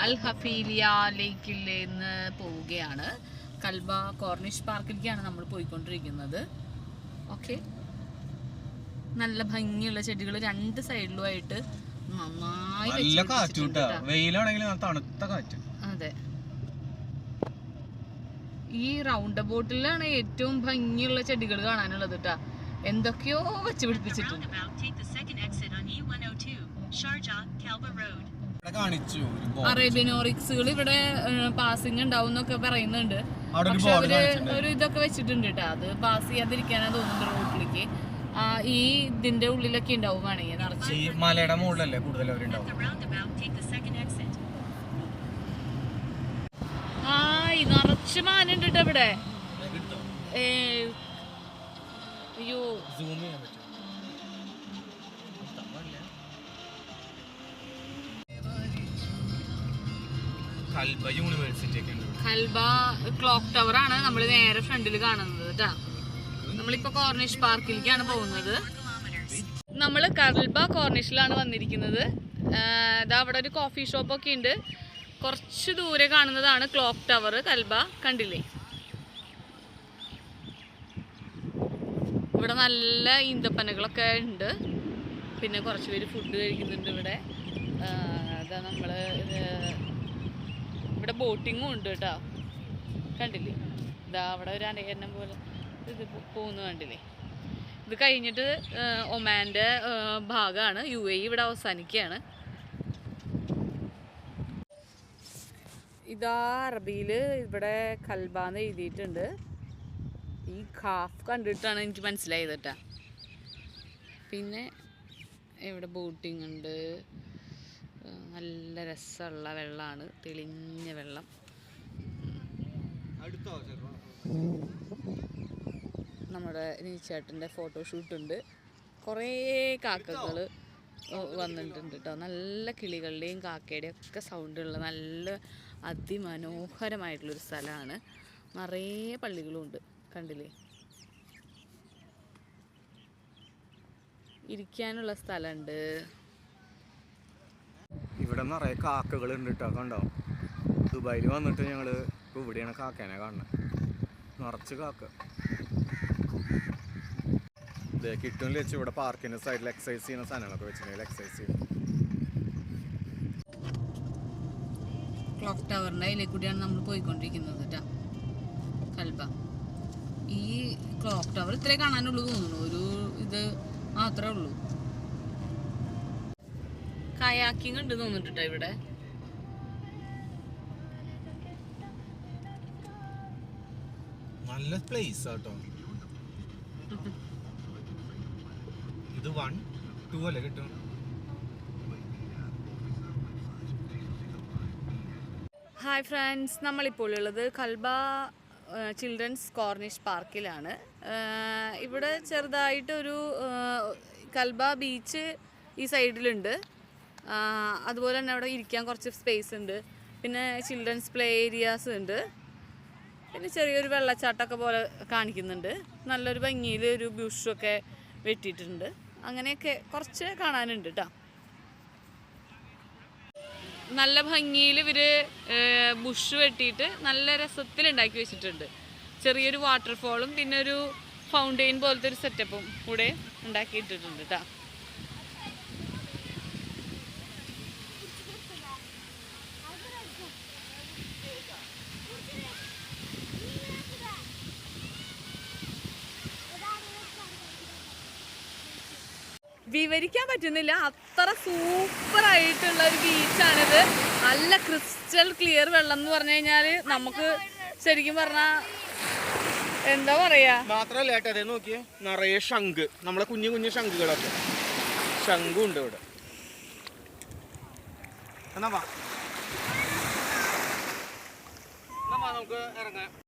അൽ ഹഫീലിയ ലേക്കിൽ നിന്ന് പോവുകയാണ്. Kalba Corniche പാർക്കിലേക്കാണ് നമ്മൾ പോയിക്കൊണ്ടിരിക്കുന്നത്. ഓക്കെ, നല്ല ഭംഗിയുള്ള ചെടികൾ രണ്ട് സൈഡിലുമായിട്ട് നന്നായി. അതെ, ഈ റൗണ്ട് ബോട്ടിലാണ് ഏറ്റവും ഭംഗിയുള്ള ചെടികൾ കാണാനുള്ളത് കേട്ടാ. എന്തൊക്കെയോ വെച്ച് പിടിപ്പിച്ചിട്ടുണ്ട്. അറേബ്യൻ ഓറിക്സുകൾ ഇവിടെ പാസിങ് ഉണ്ടാവും എന്നൊക്കെ പറയുന്നുണ്ട്. പക്ഷെ അവര് ഒരു ഇതൊക്കെ വെച്ചിട്ടുണ്ട് കേട്ടോ. അത് പാസ് ചെയ്യാതിരിക്കാനാ തോന്നുന്നുണ്ട് റോഡിലേക്ക്. ഈ ഇതിന്റെ ഉള്ളിലൊക്കെ ഉണ്ടാവും വേണമെങ്കിൽ നിറച്ച്. മലയുടെ മുകളിലല്ലേ കൂടുതൽ അവരുണ്ടാവും. നിറച്ച് മാനുണ്ട് കേട്ടോ ഇവിടെ. അയ്യോ, കൽബ ക്ലോക്ക് ടവർ ആണ് നമ്മൾ നേരെ ഫ്രണ്ടിൽ കാണുന്നത് കേട്ടാ. നമ്മളിപ്പോ കോർണിഷ് പാർക്കിലേക്കാണ് പോകുന്നത്. നമ്മൾ കൽബ കോർണിഷിലാണ് വന്നിരിക്കുന്നത്. അവിടെ ഒരു കോഫി ഷോപ്പ് ഒക്കെ ഉണ്ട്. കുറച്ച് ദൂരെ കാണുന്നതാണ് ക്ലോക്ക് ടവർ. കൽബ കണ്ടില്ലേ? ഇവിടെ നല്ല ഈന്തപ്പനകളൊക്കെ ഉണ്ട്. പിന്നെ കുറച്ച് പേര് ഫുഡ് കഴിക്കുന്നുണ്ട് ഇവിടെ. നമ്മള് ഇവിടെ ബോട്ടിങ്ങും ഉണ്ട് കേട്ടോ. കണ്ടില്ലേ? അവിടെ ഒരു അനയനം പോലെ ഇത് പോകുന്നു കണ്ടില്ലേ? ഇത് കഴിഞ്ഞിട്ട് ഒമാൻ്റെ ഭാഗമാണ്. UAE ഇവിടെ അവസാനിക്കുകയാണ്. ഇതാ അറബിയിൽ ഇവിടെ കൽബാന്ന് എഴുതിയിട്ടുണ്ട്. ഈ ഖാഫ് കണ്ടിട്ടാണ് എനിക്ക് മനസ്സിലായത് കേട്ടോ. പിന്നെ ഇവിടെ ബോട്ടിംഗ് ഉണ്ട്. നല്ല രസമുള്ള വെള്ളമാണ്, തെളിഞ്ഞ വെള്ളം. നമ്മുടെ നീച്ചേട്ടൻ്റെ ഫോട്ടോഷൂട്ടുണ്ട്. കുറേ കാക്കകൾ വന്നിട്ടുണ്ട് കേട്ടോ. നല്ല കിളികളുടെയും കാക്കയുടെയും ഒക്കെ സൗണ്ടുള്ള നല്ല അതിമനോഹരമായിട്ടുള്ളൊരു സ്ഥലമാണ്. നിറയെ പള്ളികളും ഉണ്ട് കണ്ടില്ലേ? ഇരിക്കാനുള്ള സ്ഥലമുണ്ട്. ഇവിടെ നിറയെ കാക്കകൾ ഉണ്ട് കേട്ടോ. കണ്ടോ? ദുബായിൽ വന്നിട്ട് ഞങ്ങൾ ഇപ്പോൾ ഇവിടെയാണ് കാക്കേനെ കാണുന്നത്. നിറച്ച് കാക്ക. ഇതേ കിട്ടും വെച്ച് ഇവിടെ പാർക്കിൻ്റെ സൈഡിൽ എക്സസൈസ് ചെയ്യുന്ന സാധനങ്ങളൊക്കെ വെച്ചിട്ടുണ്ടെങ്കിൽ എക്സസൈസ് ചെയ്യും. ക്ലോക്ക് ടവറിൻ്റെ അതിലേക്ക് കൂടിയാണ് നമ്മൾ പോയിക്കൊണ്ടിരിക്കുന്നത് കേട്ടോ. കൽബ ഈ ക്ലോക്ക് ടവർ ഇത്രേ കാണാനുള്ളൂ തോന്നുന്നു. ഒരു ഇത് മാത്രമേ ഉള്ളൂ. കയാക്കിങ് ഉണ്ട് തോന്നിട്ടോ ഇവിടെ. നല്ല പ്ലേസ് ആട്ടോ. ഇത് 1, 2 അല്ലേ കിട്ടും. ഹായ് ഫ്രണ്ട്സ്, നമ്മളിപ്പോൾ ഉള്ളത് കൽബ ചിൽഡ്രൻസ് കോർണിഷ് പാർക്കിലാണ്. ഇവിടെ ചെറുതായിട്ടൊരു കൽബ ബീച്ച് ഈ സൈഡിലുണ്ട്. അതുപോലെ തന്നെ അവിടെ ഇരിക്കാൻ കുറച്ച് സ്പേസ് ഉണ്ട്. പിന്നെ ചിൽഡ്രൻസ് പ്ലേ ഏരിയാസ് ഉണ്ട്. പിന്നെ ചെറിയൊരു വെള്ളച്ചാട്ടമൊക്കെ പോലെ കാണിക്കുന്നുണ്ട്. നല്ലൊരു ഭംഗിയിൽ ഒരു ബുഷൊക്കെ വെട്ടിയിട്ടുണ്ട്. അങ്ങനെയൊക്കെ കുറച്ച് കാണാനുണ്ട് കേട്ടോ. നല്ല ഭംഗിയിൽ ഇവർ ബുഷ് വെട്ടിയിട്ട് നല്ല രസത്തിൽ ഉണ്ടാക്കി വെച്ചിട്ടുണ്ട്. ചെറിയൊരു വാട്ടർഫോളും പിന്നെ ഒരു ഫൗണ്ടെയിൻ പോലത്തെ ഒരു സെറ്റപ്പും കൂടെ ഉണ്ടാക്കിയിട്ടിട്ടുണ്ട് കേട്ടോ. വിവരിക്കാൻ പറ്റുന്നില്ല, അത്ര സൂപ്പറായിട്ടുള്ള ഒരു ബീച്ചാണിത്. നല്ല ക്രിസ്റ്റൽ ക്ലിയർ വെള്ളം എന്ന് പറഞ്ഞു കഴിഞ്ഞാൽ നമുക്ക് ശരിക്കും പറഞ്ഞാൽ എന്താ പറയാ. മാത്രല്ല ഏട്ടാ, അതേ നോക്കിയേ, നിറയെ ശംഖ്, നമ്മളെ കുഞ്ഞു കുഞ്ഞു ശംഖുകളൊക്കെ. ശംഖും ഉണ്ട് ഇവിടെ. എന്നാ നമുക്ക് ഇറങ്ങാം.